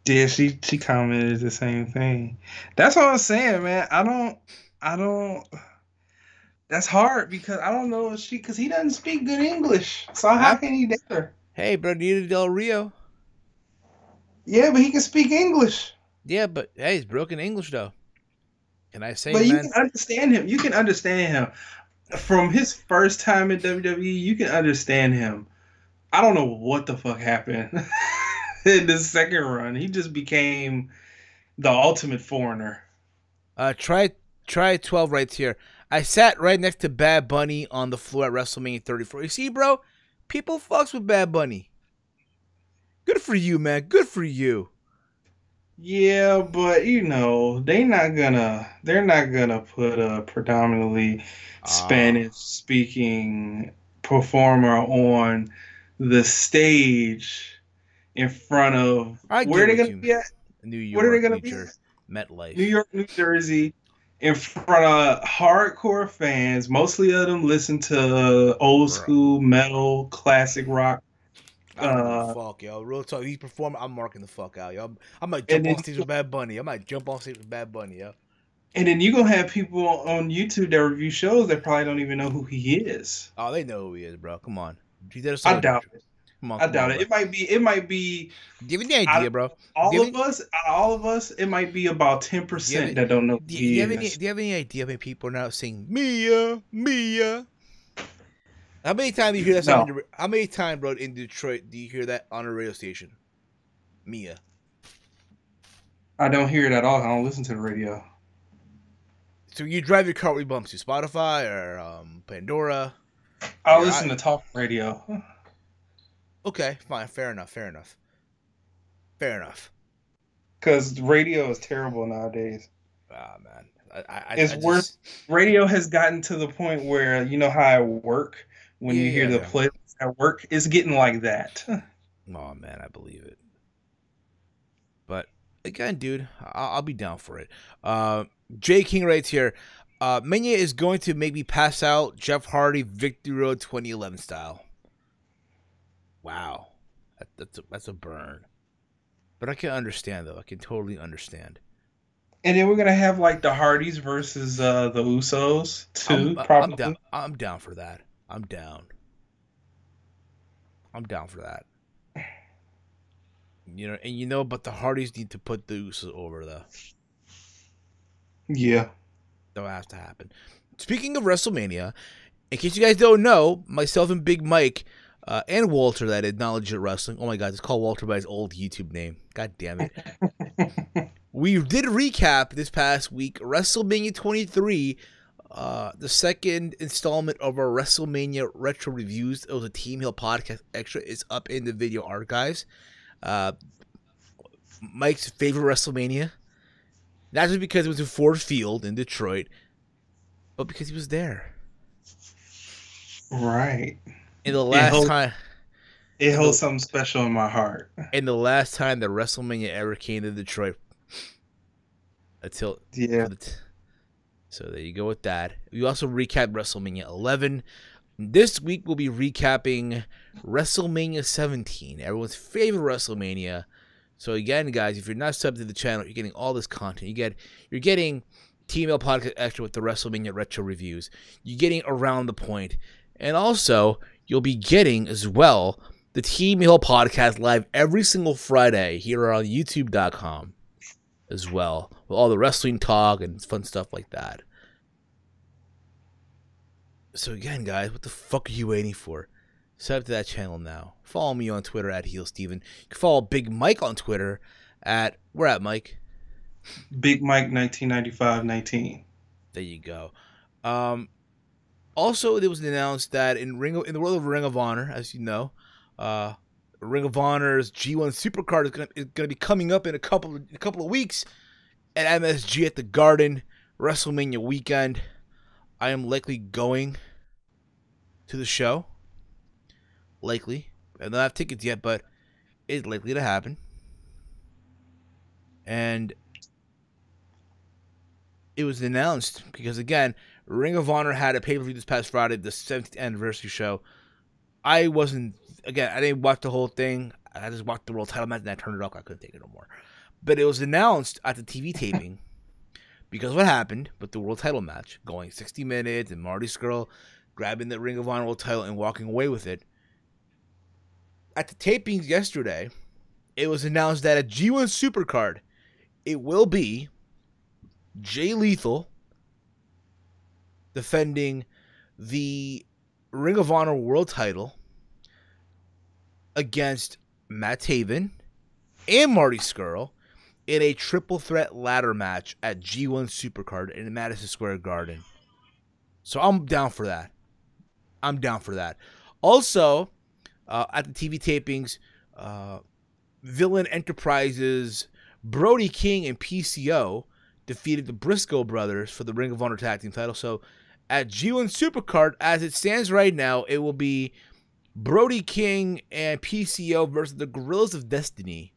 Yeah, she commented the same thing. That's what I'm saying, man. I don't. That's hard because I don't know if because he doesn't speak good English. So how App? can he date her? Hey, bro, Nita Del Rio. Yeah, but he can speak English. Yeah, but hey, he's broken English though. Can I say, But you man? can understand him. You can understand him from his first time in WWE. You can understand him. I don't know what the fuck happened in the second run. He just became the ultimate foreigner. Try 12 right here. I sat right next to Bad Bunny on the floor at WrestleMania 34. You see, bro, people fucks with Bad Bunny. Good for you, man. Good for you. Yeah, but they're not gonna put a predominantly Ah, Spanish speaking performer on the stage in front of I where get are they what gonna you. be at? New What are they York, gonna New be at? Jersey, New MetLife. York, New Jersey, in front of hardcore fans. Mostly of them listen to old Bro, school metal, classic rock. I don't give a Uh, fuck, yo. Real talk. He's performing. I'm marking the fuck out, yo. I might and jump on then stage with Bad Bunny. I might jump on stage with Bad Bunny, yo. and then you're gonna have people on YouTube that review shows that probably don't even know who he is. Oh, they know who he is, bro. Come on. He did a I soldier. doubt it. I Come doubt on, it. bro. It might be Give me the out of idea, bro. all Give of me. us, it might be about Do you have 10% any? that don't know Do who you he have any? is. Do you have any idea how many people are now saying Mia, Mia? How many times do you hear that song? No, How many times, bro, in Detroit, do you hear that on a radio station? Mia. I don't hear it at all. I don't listen to the radio. So you drive your car, what bumps to Spotify or Pandora? I Your listen I. to talk radio Okay, fine, fair enough, fair enough, fair enough. because radio is terrible nowadays. Ah, man, It's I worse. just Radio has gotten to the point where you know how I work when yeah, you hear yeah, the yeah. playlist at work. It's getting like that. Oh man, I believe it. But again, dude, I'll be down for it. J King writes here. Mania is going to make me pass out Jeff Hardy Victory Road 2011 style. Wow, that's a burn. But I can understand though. I can totally understand. And then we're gonna have like the Hardys versus the Usos too, I'm down. probably. I'm down for that. I'm down. I'm down for that. You know, and you know, but the Hardys need to put the Usos over though. Yeah. That'll have to happen. Speaking of WrestleMania, in case you guys don't know, myself and Big Mike and Walter, that is Knowledge of Wrestling. Oh my God, it's called Walter by his old YouTube name. God damn it. We did recap this past week WrestleMania 23, the second installment of our WrestleMania retro reviews. It was a Team Hill podcast extra. It's up in the video archives. Mike's favorite WrestleMania, not just because it was in Ford Field in Detroit, but because he was there. Right. And the It last holds time, it and holds the something special in my heart. and the last time that WrestleMania ever came to Detroit, until Yeah. for the so there you go with that. We also recapped WrestleMania 11. This week we'll be recapping WrestleMania 17, everyone's favorite WrestleMania. So again, guys, if you're not subbed to the channel, you're getting all this content. You're getting Team L Podcast Extra with the WrestleMania retro reviews. You're getting Around the Point, and also you'll be getting as well the Team Hill Podcast live every single Friday here on YouTube.com as well, with all the wrestling talk and fun stuff like that. So again, guys, what the fuck are you waiting for? Sub to that channel now. Follow me on Twitter at HeelSteven. You can follow Big Mike on Twitter at where at Mike. Big Mike 1995-19. There you go. Also, it was announced that in the world of Ring of Honor, as you know, Ring of Honor's G1 Supercard is gonna be coming up in a couple of weeks at MSG at the Garden WrestleMania weekend. I am likely going to the show. Likely. I don't have tickets yet, but it's likely to happen. And it was announced because, again, Ring of Honor had a pay-per-view this past Friday, the 70th anniversary show. I didn't watch the whole thing. I just watched the world title match and I turned it off. I couldn't take it no more. But it was announced at the TV taping because what happened with the world title match going 60 minutes and Marty Scurll grabbing the Ring of Honor world title and walking away with it. At the tapings yesterday, it was announced that at G1 Supercard, it will be Jay Lethal defending the Ring of Honor world title against Matt Taven and Marty Scurll in a triple threat ladder match at G1 Supercard in Madison Square Garden. So I'm down for that. Also, at the TV tapings, Villain Enterprises, Brody King and PCO defeated the Briscoe brothers for the Ring of Honor Tag Team title. So at G1 Supercard, as it stands right now, it will be Brody King and PCO versus the Guerrillas of Destiny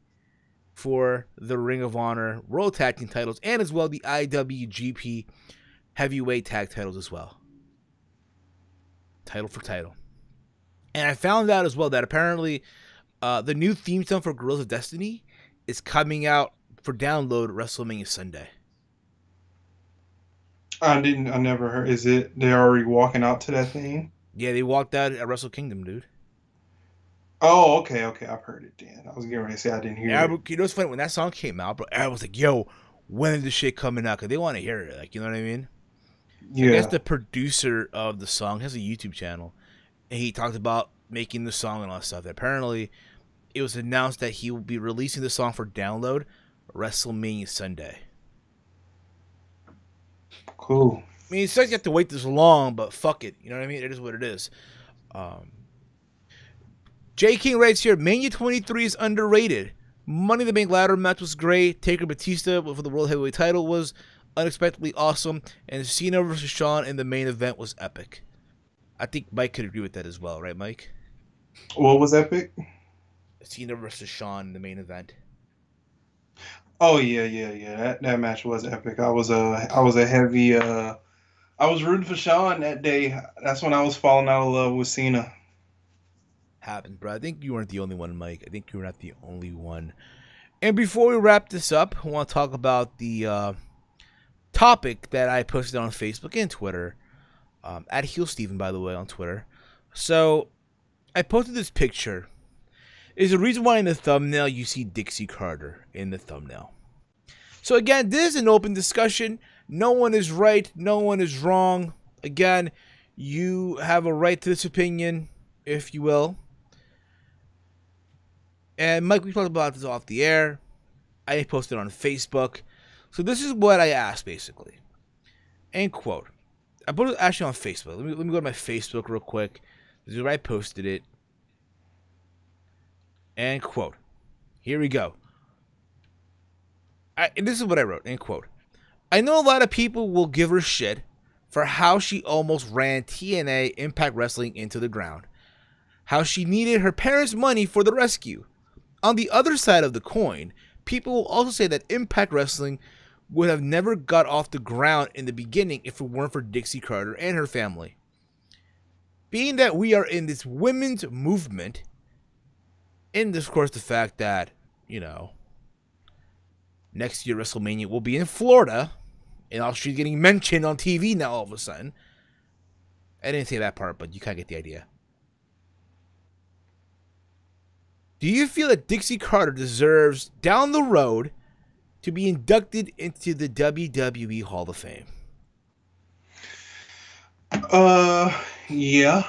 for the Ring of Honor World Tag Team titles, and as well the IWGP Heavyweight Tag titles as well. Title for title. And I found out as well that apparently the new theme song for Guerrillas of Destiny is coming out for download WrestleMania Sunday. I never heard. Is it, they're already walking out to that thing? Yeah, they walked out at Wrestle Kingdom, dude. Oh, okay, I've heard it then. I was getting ready to say I didn't hear it. You know what's funny? When that song came out, bro, I was like, yo, when is this shit coming out? Because they want to hear it. Like, you know what I mean? So Yeah. I guess the producer of the song has a YouTube channel, and he talked about making the song and all that stuff. Apparently, it was announced that he will be releasing the song for download WrestleMania Sunday. Cool. I mean, it sucks you have to wait this long, but fuck it. You know what I mean? It is what it is. J. King writes here, Mania 23 is underrated. Money in the Bank ladder match was great. Taker Batista for the World Heavyweight title was unexpectedly awesome. And Cena versus Shawn in the main event was epic. I think Mike could agree with that as well, right, Mike? What was epic? Cena versus Shawn in the main event. Oh yeah. That match was epic. I was a heavy. I was rooting for Shawn that day. That's when I was falling out of love with Cena. Happened, bro. I think you weren't the only one, Mike. I think you were not the only one. And before we wrap this up, I want to talk about the topic that I posted on Facebook and Twitter. At Heel Steven, by the way, on Twitter. So I posted this picture. There's a reason why in the thumbnail you see Dixie Carter in the thumbnail. So again, this is an open discussion. No one is right. No one is wrong. Again, you have a right to this opinion, if you will. And Mike, we talked about this off the air. I posted on Facebook. So this is what I asked, basically. End quote. I put it actually on Facebook. Let me go to my Facebook real quick. This is where I posted it. End quote. Here we go. And this is what I wrote. End quote. I know a lot of people will give her shit for how she almost ran TNA Impact Wrestling into the ground. How she needed her parents' money for the rescue. On the other side of the coin, people will also say that Impact Wrestling would have never got off the ground in the beginning if it weren't for Dixie Carter and her family. Being that we are in this women's movement, and of course the fact that, you know, next year WrestleMania will be in Florida, and she's getting mentioned on TV now all of a sudden. I didn't say that part, but you kind of get the idea. Do you feel that Dixie Carter deserves, down the road, to be inducted into the WWE Hall of Fame? Yeah.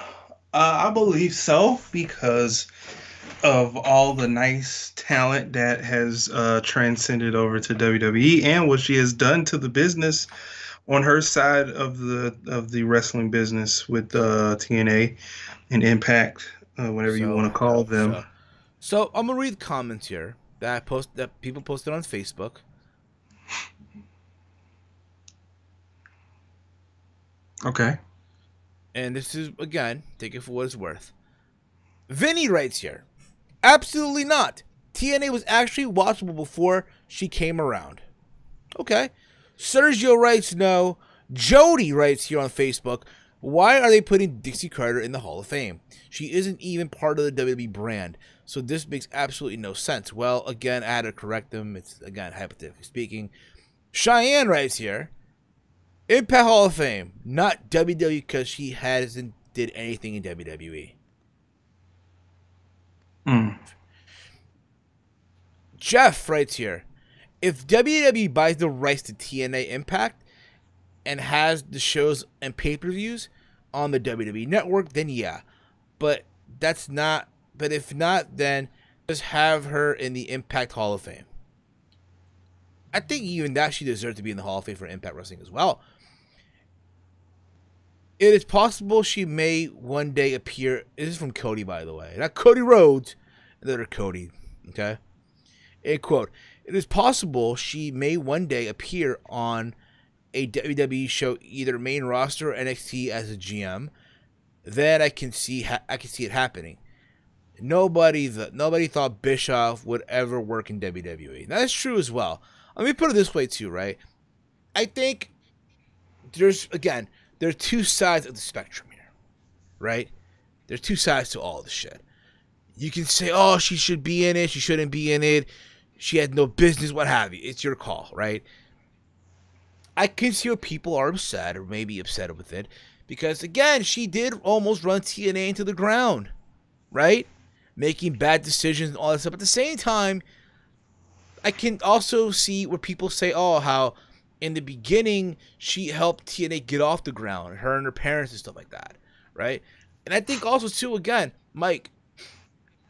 I believe so, because of all the nice talent that has transcended over to WWE and what she has done to the business on her side of the wrestling business with TNA and Impact, whatever you want to call them. So I'm gonna read the comments here that people posted on Facebook. Okay. And this is, again, take it for what it's worth. Vinny writes here, absolutely not. TNA was actually watchable before she came around. Okay. Sergio writes no. Jody writes here on Facebook, Why are they putting Dixie Carter in the Hall of Fame? She isn't even part of the WWE brand, so this makes absolutely no sense. Well, again, I had to correct them. It's, again, hypothetically speaking. Cheyenne writes here, Impact Hall of Fame, not WWE because she hasn't did anything in WWE. Jeff writes here, if WWE buys the rights to TNA Impact and has the shows and pay-per-views on the WWE network, then yeah. But that's not, but if not, then just have her in the Impact Hall of Fame. I think even that she deserves to be in the Hall of Fame for Impact Wrestling as well. It is possible she may one day appear. This is from Cody, by the way. Not Cody Rhodes, another Cody. Okay? A quote. It is possible she may one day appear on a WWE show, either main roster or NXT as a GM. Then I can see it happening. Nobody thought Bischoff would ever work in WWE. Now, that's true as well. Let me put it this way too, right? I think there are two sides of the spectrum here, right? There's two sides to all this shit. You can say, oh, she should be in it, she shouldn't be in it, she had no business, what have you. It's your call, right? I can see what people are upset or maybe upset with it because, again, she did almost run TNA into the ground, right? Making bad decisions and all that stuff. At the same time, I can also see where people say, oh, how in the beginning she helped TNA get off the ground, her and her parents and stuff like that, right? And I think also, too, again, Mike,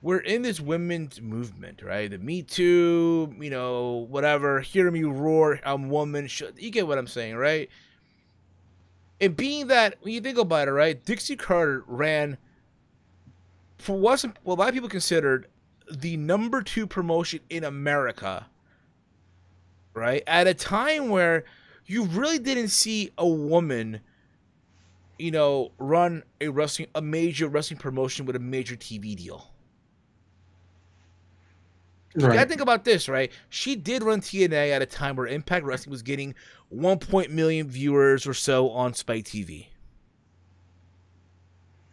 we're in this women's movement, right? The Me Too, you know, whatever, hear me roar, I'm woman. You get what I'm saying, right? And being that, when you think about it, right, Dixie Carter ran for what a lot of people considered the #2 promotion in America, right? At a time where you really didn't see a woman, you know, run a major wrestling promotion with a major TV deal. Right. You gotta think about this, right? She did run TNA at a time where Impact Wrestling was getting 1 million viewers or so on Spike TV.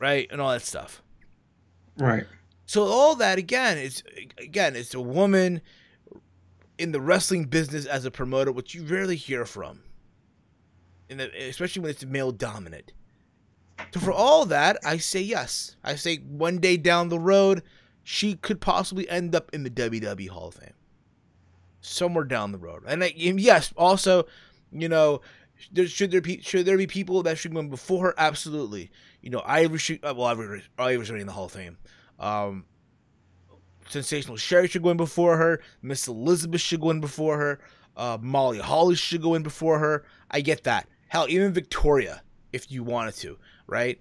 Right? And all that stuff. Right. So all that, it's a woman in the wrestling business as a promoter, which you rarely hear from. Especially when it's male dominant. So for all that, I say yes. I say one day down the road, she could possibly end up in the WWE Hall of Fame. Somewhere down the road. And yes, also, you know, should there be people that should go in before her? Absolutely. You know, Ivory's already in the Hall of Fame. Sensational Sherry should go in before her. Miss Elizabeth should go in before her. Molly Holly should go in before her. I get that. Hell, even Victoria, if you wanted to, right?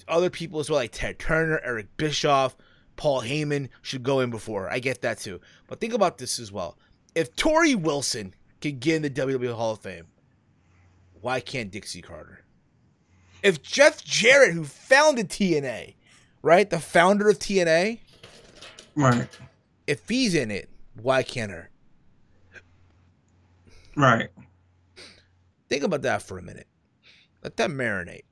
Other people as well, like Ted Turner, Eric Bischoff, Paul Heyman should go in before her. I get that too. But think about this as well. If Tori Wilson can get in the WWE Hall of Fame, why can't Dixie Carter? If Jeff Jarrett, who founded TNA, right, the founder of TNA, right, if he's in it, why can't her? Right. Think about that for a minute. Let that marinate.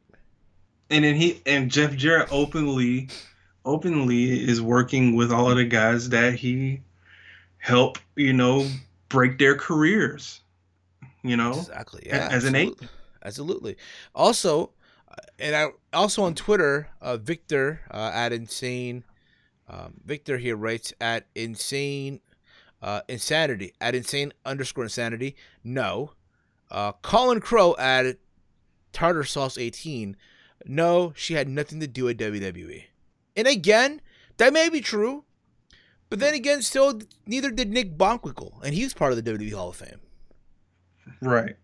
And then Jeff Jarrett openly is working with all of the guys that he helped, you know, break their careers, you know, exactly. Yeah, as an eight. Absolutely. Also, on Twitter, Victor at Insane, Victor here writes at Insanity at Insane_Insanity. No. Colin Crow at Tartar Sauce 18. No, she had nothing to do with WWE. And again, that may be true. But then again, still, neither did Nick Bockwinkel. And he's part of the WWE Hall of Fame. Right.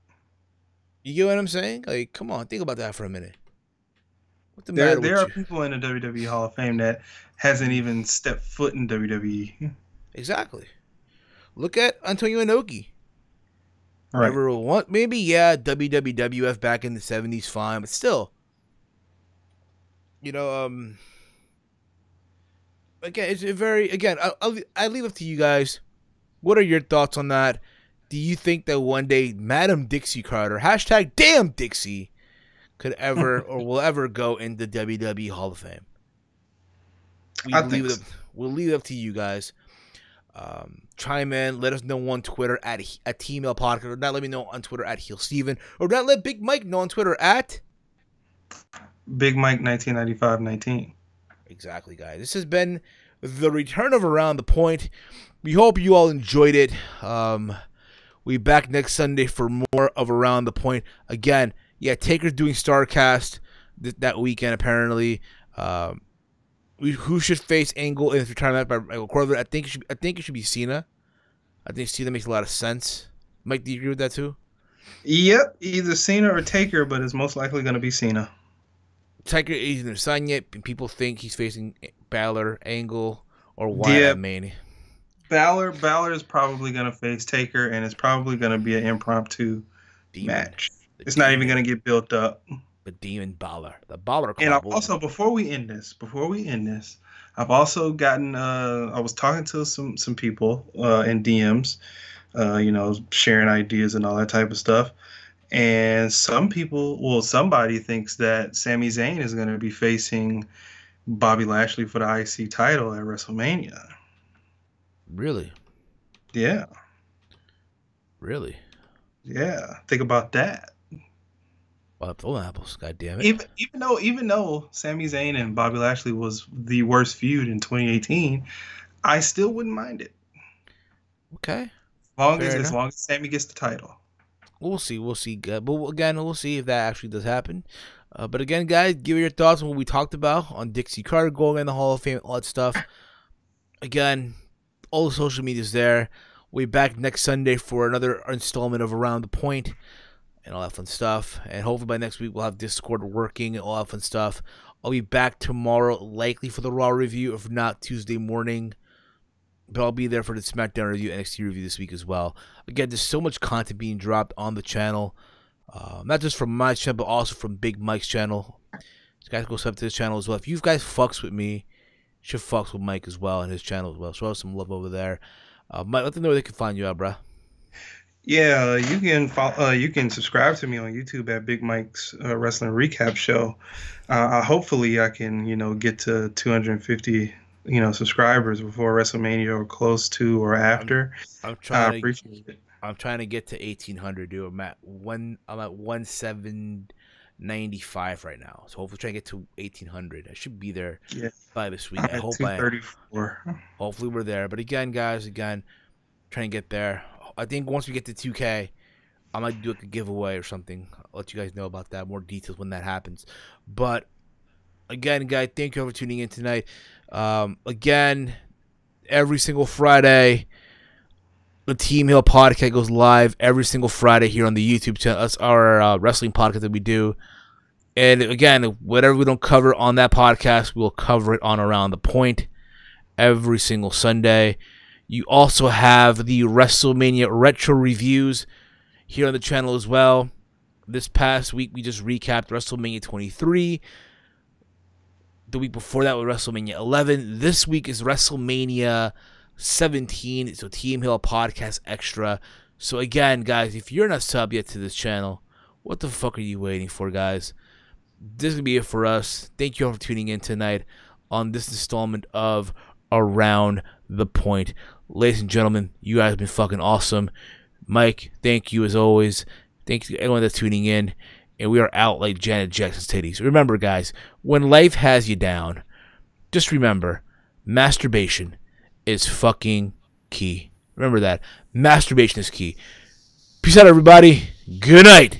You get what I'm saying? Like, come on, think about that for a minute. What the matter with you? There are people in the WWE Hall of Fame that hasn't even stepped foot in WWE. Exactly. Look at Antonio Inoki. Right. Maybe, yeah, WWF back in the 70s, fine. But still. You know, again, it's a very, again, I leave it to you guys. What are your thoughts on that? Do you think that one day Madam Dixie Carter, #damn Dixie, could ever or will ever go in the WWE Hall of Fame. We'll leave it up to you guys. Chime in. Let us know on Twitter at Team Podcast, or not let me know on Twitter at Heel Steven, or not let Big Mike know on Twitter at Big Mike 1995-19. Exactly, guys. This has been the return of Around the Point. We hope you all enjoyed it. We'll be back next Sunday for more of Around the Point. Again, yeah, Taker's doing StarCast that weekend, apparently. Who should face Angle in his retirement by Michael Corlett? I think it should be Cena. I think Cena makes a lot of sense. Mike, do you agree with that too? Yep, either Cena or Taker, but it's most likely going to be Cena. Taker isn't signed yet, and people think he's facing Balor, Angle, or Wyatt at Mania. Balor is probably going to face Taker, and it's probably going to be an impromptu match. It's not even going to get built up. The Demon Balor, the Balor. And also, before we end this, I've also gotten. I was talking to some people in DMs, sharing ideas and all that type of stuff. And somebody thinks that Sami Zayn is going to be facing Bobby Lashley for the IC title at WrestleMania. Really? Yeah. Really? Yeah. Think about that. Well, apples, God damn it. Even though Sami Zayn and Bobby Lashley was the worst feud in 2018, I still wouldn't mind it. Okay. As long as Sami gets the title. We'll see. But again, we'll see if that actually does happen. But again, guys, give me your thoughts on what we talked about on Dixie Carter going in the Hall of Fame, all that stuff. Again, all the social media is there. We'll be back next Sunday for another installment of Around the Point and all that fun stuff. And hopefully by next week we'll have Discord working and all that fun stuff. I'll be back tomorrow, likely for the Raw review, if not Tuesday morning. But I'll be there for the SmackDown review, NXT review this week as well. Again, there's so much content being dropped on the channel. Not just from my channel, but also from Big Mike's channel. So guys, go sub to his channel as well. If you guys fucks with me, you should fucks with Mike as well and his channel as well. Show us some love over there. Mike, let them know where they can find you out, bro. Yeah, you can follow, you can subscribe to me on YouTube at Big Mike's Wrestling Recap Show. Hopefully, I can get to 250 subscribers before WrestleMania or close to or after. I'm trying to get to 1,800, dude. I'm at 1,795 right now. So hopefully try to get to 1,800. I should be there by this week. I hope 234. Hopefully we're there. But again, guys, trying to get there. I think once we get to 2K, I might do a giveaway or something. I'll let you guys know about that. More details when that happens. But again, guys, thank you for tuning in tonight. Again, every single Friday, the Team Hill podcast goes live every single Friday here on the YouTube channel. That's our wrestling podcast that we do. And again, whatever we don't cover on that podcast, we'll cover it on Around the Point every single Sunday. You also have the WrestleMania retro reviews here on the channel as well. This past week, we just recapped WrestleMania 23. The week before that was WrestleMania 11. This week is WrestleMania 17. It's a Team Hill Podcast Extra. So again, guys, if you're not sub yet to this channel, what the fuck are you waiting for, guys? This is going to be it for us. Thank you all for tuning in tonight on this installment of Around the Point. Ladies and gentlemen, you guys have been fucking awesome. Mike, thank you as always. Thank you to everyone that's tuning in. And we are out like Janet Jackson's titties. Remember, guys, when life has you down, just remember, masturbation is fucking key. Remember that. Masturbation is key. Peace out, everybody. Good night.